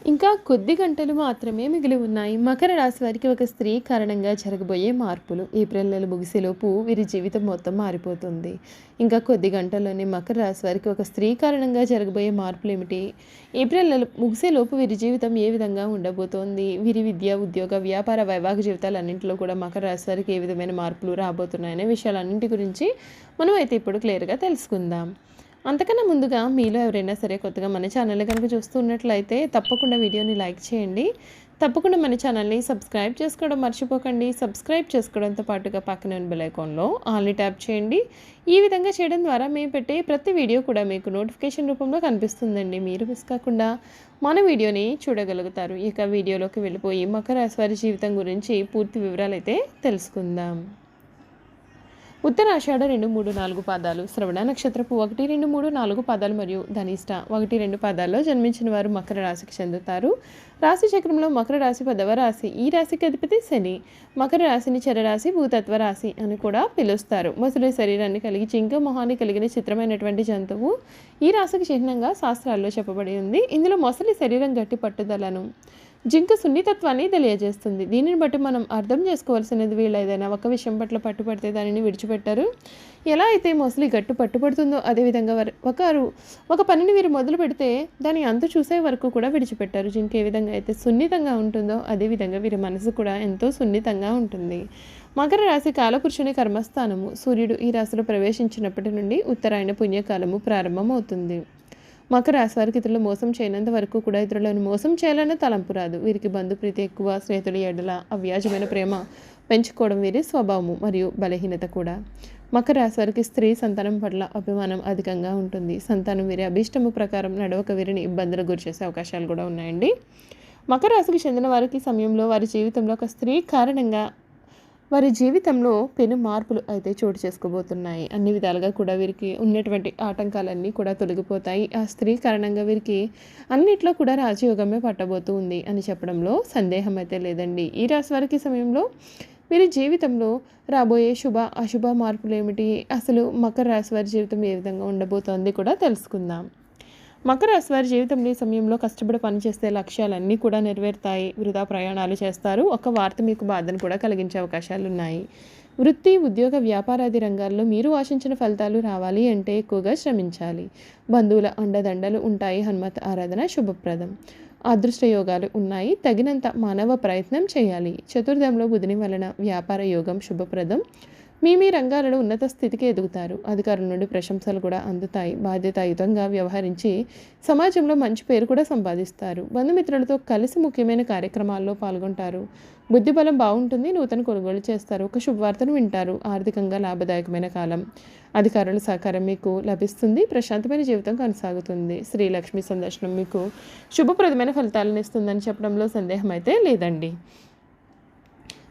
ఇంకా కొద్ది గంటలు మాత్రమే మిగిలి ఉన్నాయి. మకర రాశి వారికి ఒక స్త్రీ కారణంగా జరగబోయే మార్పులు. ఏప్రిల్ నెల ముగిసేలోపు వీరి జీవితం మొత్తం మారిపోతుంది. ఇంకా కొద్ది గంటల్లోనే మకర రాశి వారికి ఒక స్త్రీ కారణంగా జరగబోయే మార్పులు ఏమిటి? ఏప్రిల్ నెల ముగిసేలోపు వీరి జీవితం ఏ విధంగా ఉండబోతోంది? వీరి విద్య, ఉద్యోగ, వ్యాపార, వైవాహిక జీవితాలన్నింటిలో కూడా మకర రాశి వారికి ఏ విధమైన మార్పులు రాబోతున్నాయనే విషయాలన్నింటి గురించి మనం అయితే ఇప్పుడు క్లియర్‌గా తెలుసుకుందాం. అంతకన్నా ముందుగా మీలో ఎవరైనా సరే కొత్తగా మన ఛానల్ని కనుక చూస్తున్నట్లయితే తప్పకుండా వీడియోని లైక్ చేయండి. తప్పకుండా మన ఛానల్ని సబ్స్క్రైబ్ చేసుకోవడం మర్చిపోకండి. సబ్స్క్రైబ్ చేసుకోవడంతో పాటుగా పక్కనే ఉన్న బెల్ ఐకాన్లో ఆల్ని ట్యాప్ చేయండి. ఈ విధంగా చేయడం ద్వారా మేము పెట్టే ప్రతి వీడియో కూడా మీకు నోటిఫికేషన్ రూపంలో కనిపిస్తుందండి. మీరు మిస్ కాకుండా మన వీడియోని చూడగలుగుతారు. ఇక వీడియోలోకి వెళ్ళిపోయి మకర రాశి వారి జీవితం గురించి పూర్తి వివరాలు అయితే తెలుసుకుందాం. ఉత్తరాషాఢ 2, 3, 4 పాదాలు, శ్రవణ నక్షత్రపు 1, 2, 3, 4 పాదాలు మరియు ధనిష్ట 1, 2 పాదాల్లో జన్మించిన వారు మకర రాశికి చెందుతారు. రాశి చక్రంలో మకర రాశి 10వ రాశి. ఈ రాశికి అధిపతి శని. మకర రాశిని చరరాశి, భూతత్వ రాశి అని కూడా పిలుస్తారు. మొసలి శరీరాన్ని కలిగి జింక మొహాన్ని కలిగిన చిత్రమైనటువంటి జంతువు ఈ రాశికి చిహ్నంగా శాస్త్రాల్లో చెప్పబడి ఉంది. ఇందులో మొసలి శరీరం గట్టి పట్టుదలను, జింక సున్నితత్వాన్ని తెలియజేస్తుంది. దీనిని బట్టి మనం అర్థం చేసుకోవాల్సినది వీళ్ళు ఏదైనా ఒక విషయం పట్ల పట్టుపడితే దానిని విడిచిపెట్టారు. ఎలా అయితే మొసలి గట్టు పట్టుపడుతుందో అదేవిధంగా ఒక పనిని వీరు మొదలు పెడితే దాని అంతు చూసే వరకు కూడా విడిచిపెట్టారు. జింక ఏ విధంగా అయితే సున్నితంగా ఉంటుందో అదేవిధంగా వీరి మనసు కూడా ఎంతో సున్నితంగా ఉంటుంది. మకర రాశి కాలపురుషుని కర్మస్థానము. సూర్యుడు ఈ రాశిలో ప్రవేశించినప్పటి నుండి ఉత్తరాయణ పుణ్యకాలము ప్రారంభమవుతుంది. మకర రాశి వారికి ఇతరులు మోసం చేయనంత వరకు కూడా ఇతరులను మోసం చేయాలన్న తలంపు రాదు. వీరికి బంధుప్రీతి ఎక్కువ. స్నేహితుల ఎడల అవ్యాజమైన ప్రేమ పెంచుకోవడం వీరి స్వభావము మరియు బలహీనత కూడా. మకర రాశి వారికి స్త్రీ సంతానం పట్ల అభిమానం అధికంగా ఉంటుంది. సంతానం వీరి అభిష్టము ప్రకారం నడవక వీరిని ఇబ్బందులకు గురిచేసే అవకాశాలు కూడా ఉన్నాయండి. మకర రాశికి చెందిన వారికి సమయంలో వారి జీవితంలో ఒక స్త్రీ కారణంగా వారి జీవితంలో పెను మార్పులు అయితే చోటు చేసుకోబోతున్నాయి. అన్ని విధాలుగా కూడా వీరికి ఉన్నటువంటి ఆటంకాలన్నీ కూడా తొలగిపోతాయి. ఆ స్త్రీ కారణంగా వీరికి అన్నిట్లో కూడా రాజయోగమే పట్టబోతూ ఉంది అని చెప్పడంలో సందేహం అయితే లేదండి. ఈ రాశి వారికి సమయంలో వీరి జీవితంలో రాబోయే శుభ అశుభ మార్పులు ఏమిటి, అసలు మకర రాశి వారి జీవితం ఏ విధంగా ఉండబోతోంది కూడా తెలుసుకుందాం. మకర రాశి వారి జీవితంలో ఈ సమయంలో కష్టపడి పనిచేస్తే లక్ష్యాలన్నీ కూడా నెరవేరుతాయి. వృధా ప్రయాణాలు చేస్తారు. ఒక వార్త మీకు బాధను కూడా కలిగించే అవకాశాలు ఉన్నాయి. వృత్తి, ఉద్యోగ, వ్యాపారాది రంగాల్లో మీరు ఆశించిన ఫలితాలు రావాలి అంటే ఎక్కువగా శ్రమించాలి. బంధువుల అండదండలు ఉంటాయి. హనుమత్ ఆరాధన శుభప్రదం. అదృష్ట యోగాలు ఉన్నాయి. తగినంత మానవ ప్రయత్నం చేయాలి. చతుర్థంలో బుధుని వలన వ్యాపార యోగం శుభప్రదం. మీ రంగాలలో ఉన్నత స్థితికి ఎదుగుతారు. అధికారుల నుండి ప్రశంసలు కూడా అందుతాయి. బాధ్యతాయుతంగా వ్యవహరించి సమాజంలో మంచి పేరు కూడా సంపాదిస్తారు. బంధుమిత్రులతో కలిసి ముఖ్యమైన కార్యక్రమాల్లో పాల్గొంటారు. బుద్ధిబలం బాగుంటుంది. నూతన కొనుగోలు చేస్తారు. ఒక శుభవార్తను వింటారు. ఆర్థికంగా లాభదాయకమైన కాలం. అధికారుల సహకారం మీకు లభిస్తుంది. ప్రశాంతమైన జీవితం కొనసాగుతుంది. శ్రీలక్ష్మి సందర్శనం మీకు శుభప్రదమైన ఫలితాలను ఇస్తుందని చెప్పడంలో సందేహం అయితే లేదండి.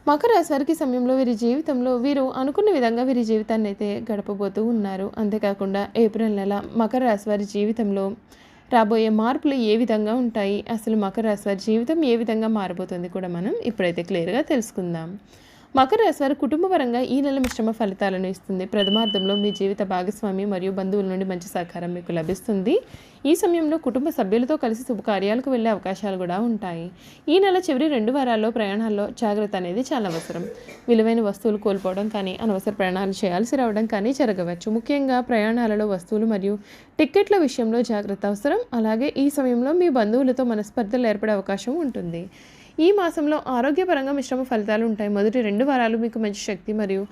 మకర రాశి వారికి సమయంలో వీరి జీవితంలో వీరు అనుకున్న విధంగా వీరి జీవితాన్ని అయితే గడపబోతూ ఉన్నారు. అంతేకాకుండా ఏప్రిల్ నెల మకర రాశి వారి జీవితంలో రాబోయే మార్పులు ఏ విధంగా ఉంటాయి, అసలు మకర రాశి వారి జీవితం ఏ విధంగా మారబోతుంది కూడా మనం ఇప్పుడైతే క్లియర్గా తెలుసుకుందాం. మకర రాశి వారి కుటుంబపరంగా ఈ నెల మిశ్రమ ఫలితాలను ఇస్తుంది. ప్రథమార్థంలో మీ జీవిత భాగస్వామి మరియు బంధువుల నుండి మంచి సహకారం మీకు లభిస్తుంది. ఈ సమయంలో కుటుంబ సభ్యులతో కలిసి శుభకార్యాలకు వెళ్ళే అవకాశాలు కూడా ఉంటాయి. ఈ నెల చివరి 2 వారాల్లో ప్రయాణాల్లో జాగ్రత్త అనేది చాలా అవసరం. విలువైన వస్తువులు కోల్పోవడం కానీ, అనవసర ప్రయాణాలు చేయాల్సి రావడం కానీ జరగవచ్చు. ముఖ్యంగా ప్రయాణాలలో వస్తువులు మరియు టిక్కెట్ల విషయంలో జాగ్రత్త అవసరం. అలాగే ఈ సమయంలో మీ బంధువులతో మనస్పర్ధలు ఏర్పడే అవకాశం ఉంటుంది. ఈ మాసంలో ఆరోగ్యపరంగా మిశ్రమ ఫలితాలు ఉంటాయి. మొదటి 2 వారాలు మీకు మంచి శక్తి మరియు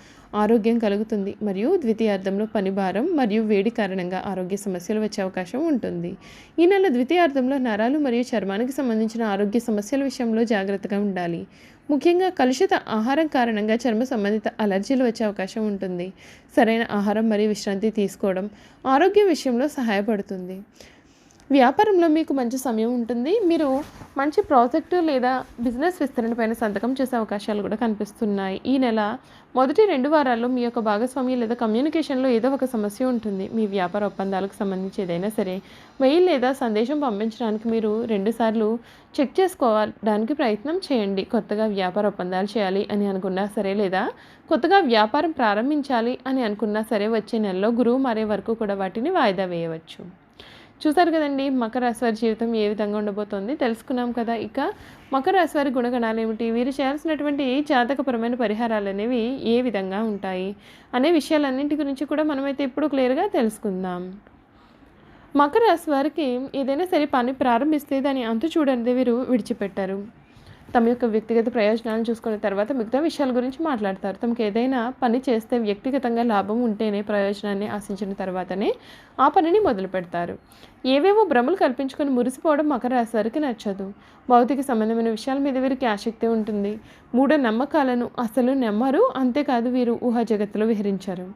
ఆరోగ్యం కలుగుతుంది మరియు ద్వితీయార్థంలో పని భారం మరియు వేడి కారణంగా ఆరోగ్య సమస్యలు వచ్చే అవకాశం ఉంటుంది. ఈ నెల ద్వితీయార్థంలో నరాలు మరియు చర్మానికి సంబంధించిన ఆరోగ్య సమస్యల విషయంలో జాగ్రత్తగా ఉండాలి. ముఖ్యంగా కలుషిత ఆహారం కారణంగా చర్మ సంబంధిత అలర్జీలు వచ్చే అవకాశం ఉంటుంది. సరైన ఆహారం మరియు విశ్రాంతి తీసుకోవడం ఆరోగ్యం విషయంలో సహాయపడుతుంది. వ్యాపారంలో మీకు మంచి సమయం ఉంటుంది. మీరు మంచి ప్రాజెక్టు లేదా బిజినెస్ విస్తరణపైన సంతకం చేసే అవకాశాలు కూడా కనిపిస్తున్నాయి. ఈ నెల మొదటి 2 వారాల్లో మీ యొక్క భాగస్వామి లేదా కమ్యూనికేషన్లో ఏదో ఒక సమస్య ఉంటుంది. మీ వ్యాపార ఒప్పందాలకు సంబంధించి ఏదైనా సరే మెయిల్ లేదా సందేశం పంపించడానికి మీరు 2 సార్లు చెక్ చేసుకోవడానికి ప్రయత్నం చేయండి. కొత్తగా వ్యాపార ఒప్పందాలు చేయాలి అని అనుకున్నా సరే లేదా కొత్తగా వ్యాపారం ప్రారంభించాలి అని అనుకున్నా సరే వచ్చే నెలలో గురువు మారే వరకు కూడా వాటిని వాయిదా వేయవచ్చు. చూసారు కదండి మకర రాశి వారి జీవితం ఏ విధంగా ఉండబోతోంది తెలుసుకున్నాం కదా. ఇక మకర రాశి వారి గుణగణాలు ఏమిటి, వీరు చేయాల్సినటువంటి జాతకపరమైన పరిహారాలు అనేవి ఏ విధంగా ఉంటాయి అనే విషయాలన్నింటి గురించి కూడా మనమైతే ఇప్పుడు క్లియర్గా తెలుసుకుందాం. మకర రాశి వారికి ఏదైనా సరే పని ప్రారంభిస్తే దాని అంతు చూడనిదే వీరు విడిచిపెట్టారు. తమ యొక్క వ్యక్తిగత ప్రయోజనాలను చూసుకున్న తర్వాత మిగతా విషయాల గురించి మాట్లాడతారు. తమకు ఏదైనా పని చేస్తే వ్యక్తిగతంగా లాభం ఉంటేనే ప్రయోజనాన్ని ఆశించిన తర్వాతనే ఆ పనిని మొదలు పెడతారు. ఏవేవో భ్రమలు కల్పించుకొని మురిసిపోవడం మకర రాశి వారికి నచ్చదు. భౌతిక సంబంధమైన విషయాల మీద వీరికి ఆసక్తి ఉంటుంది. మూఢ నమ్మకాలను అసలు నమ్మరు. అంతేకాదు వీరు ఊహా జగత్తులో విహరించారు.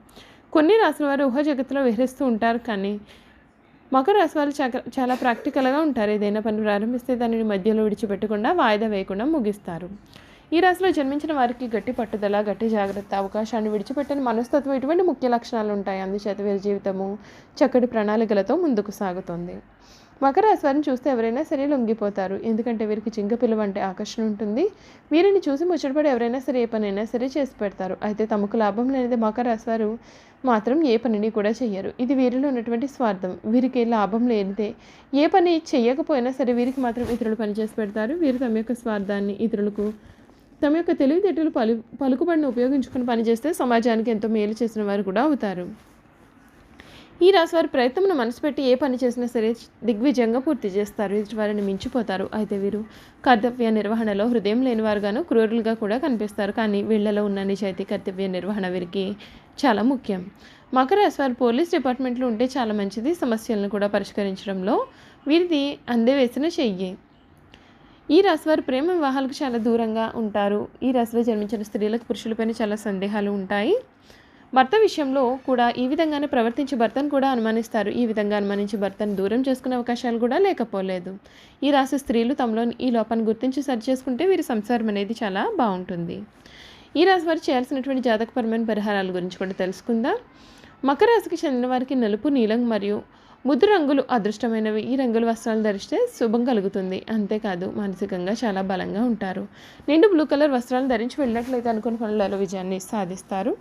కొన్ని రాశుల వారు ఊహా జగత్తులో విహరిస్తూ ఉంటారు, కానీ మకర రాశి వాళ్ళు చాలా ప్రాక్టికల్గా ఉంటారు. ఏదైనా పని ప్రారంభిస్తే దానిని మధ్యలో విడిచిపెట్టకుండా వాయిదా వేయకుండా ముగిస్తారు. ఈ రాశిలో జన్మించిన వారికి గట్టి పట్టుదల, గట్టి జాగ్రత్త, అవకాశాన్ని విడిచిపెట్టని మనస్తత్వం ఇటువంటి ముఖ్య లక్షణాలు ఉంటాయి. అందుచేత వీరి జీవితము చక్కటి ప్రణాళికలతో ముందుకు సాగుతుంది. మకర రాశి వారిని చూస్తే ఎవరైనా సరే లొంగిపోతారు. ఎందుకంటే వీరికి జింక పిలువ అంటే ఆకర్షణ ఉంటుంది. వీరిని చూసి ముచ్చటపడి ఎవరైనా సరే ఏ పనైనా సరే చేసి పెడతారు. అయితే తమకు లాభం లేనిది మకర రాశి వారు మాత్రం ఏ పనిని కూడా చెయ్యరు. ఇది వీరిలో ఉన్నటువంటి స్వార్థం. వీరికి లాభం లేనిదే ఏ పని చెయ్యకపోయినా సరే వీరికి మాత్రం ఇతరులు పని చేసి పెడతారు. వీరు తమ యొక్క స్వార్థాన్ని ఇతరులకు తమ యొక్క తెలివితేటలు పలుకుబడిని ఉపయోగించుకుని పనిచేస్తే సమాజానికి ఎంతో మేలు చేసిన వారు కూడా అవుతారు. ఈ రాశి వారి ప్రయత్నం మనసు పెట్టి ఏ పని చేసినా సరే దిగ్విజయంగా పూర్తి చేస్తారు. ఎదుటి వారిని మించిపోతారు. అయితే వీరు కర్తవ్య నిర్వహణలో హృదయం లేనివారుగాను క్రూరులుగా కూడా కనిపిస్తారు. కానీ వీళ్లలో ఉన్న నిజాయితీ, కర్తవ్య నిర్వహణ వీరికి చాలా ముఖ్యం. మకర రాశి వారు పోలీస్ డిపార్ట్మెంట్లో ఉంటే చాలా మంచిది. సమస్యలను కూడా పరిష్కరించడంలో వీరిది అందవేసిన చెయ్యి. ఈ రాశి వారు ప్రేమ వివాహాలకు చాలా దూరంగా ఉంటారు. ఈ రాశిలో జన్మించిన స్త్రీలకు పురుషులపైన చాలా సందేహాలు ఉంటాయి. భర్త విషయంలో కూడా ఈ విధంగానే ప్రవర్తించి భర్తను కూడా అనుమానిస్తారు. ఈ విధంగా అనుమానించి భర్తను దూరం చేసుకునే అవకాశాలు కూడా లేకపోలేదు. ఈ రాశి స్త్రీలు తమలో ఈ లోపాన్ని గుర్తించి సరి చేసుకుంటే వీరి సంసారం అనేది చాలా బాగుంటుంది. ఈ రాశి వారు చేయాల్సినటువంటి జాతకపరమైన పరిహారాల గురించి కూడా తెలుసుకుందాం. మకర రాశికి చెందిన వారికి నలుపు, నీలం మరియు ముద్దు రంగులు అదృష్టమైనవి. ఈ రంగుల వస్త్రాలు ధరిస్తే శుభం కలుగుతుంది. అంతేకాదు మానసికంగా చాలా బలంగా ఉంటారు. నిండు బ్లూ కలర్ వస్త్రాలను ధరించి వెళ్ళినట్లయితే అనుకున్న పనులలో విజయాన్ని సాధిస్తారు.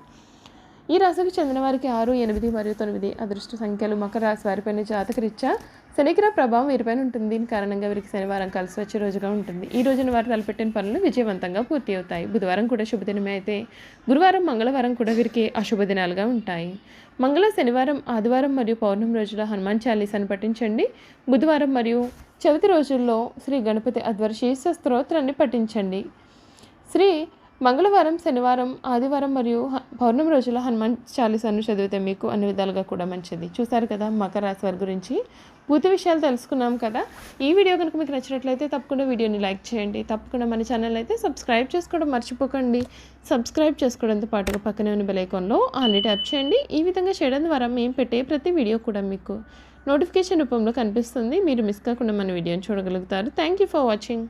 ఈ రాశికి చెందిన వారికి 6, 8 మరియు 9 అదృష్ట సంఖ్యలు. మకర రాశి వారిపైన జాతకరీత్యా శనిగ్రహ ప్రభావం వీరిపైన ఉంటుంది. దీని కారణంగా వీరికి శనివారం కలిసి వచ్చే రోజుగా ఉంటుంది. ఈ రోజున వారు తలపెట్టిన పనులు విజయవంతంగా పూర్తి అవుతాయి. బుధవారం కూడా శుభదినమే అయితే గురువారం, మంగళవారం కూడా వీరికి అశుభ దినాలుగా ఉంటాయి. మంగళ, శనివారం, ఆదివారం మరియు పౌర్ణమి రోజుల్లో హనుమాన్ చాలీసాను పఠించండి. బుధవారం మరియు చవితి రోజుల్లో శ్రీ గణపతి అధ్వర శీర్ష స్తోత్రాన్ని పఠించండి. మంగళవారం, శనివారం, ఆదివారం మరియు పౌర్ణమి రోజుల్లో హనుమాన్ చాలీసాను చదివితే మీకు అన్ని విధాలుగా కూడా మంచిది. చూసారు కదా మకర రాశి వారి గురించి పూర్తి విషయాలు తెలుసుకున్నాం కదా. ఈ వీడియో కనుక మీకు నచ్చినట్లయితే తప్పకుండా వీడియోని లైక్ చేయండి. తప్పకుండా మన ఛానల్ అయితే సబ్స్క్రైబ్ చేసుకోవడం మర్చిపోకండి. సబ్స్క్రైబ్ చేసుకోవడంతో పాటుగా పక్కనే ఉన్న బెల్ ఐకాన్లో ఆల్ని ట్యాప్ చేయండి. ఈ విధంగా చేయడం ద్వారా మేము పెట్టే ప్రతి వీడియో కూడా మీకు నోటిఫికేషన్ రూపంలో కనిపిస్తుంది. మీరు మిస్ కాకుండా మన వీడియోని చూడగలుగుతారు. Thank you for watching.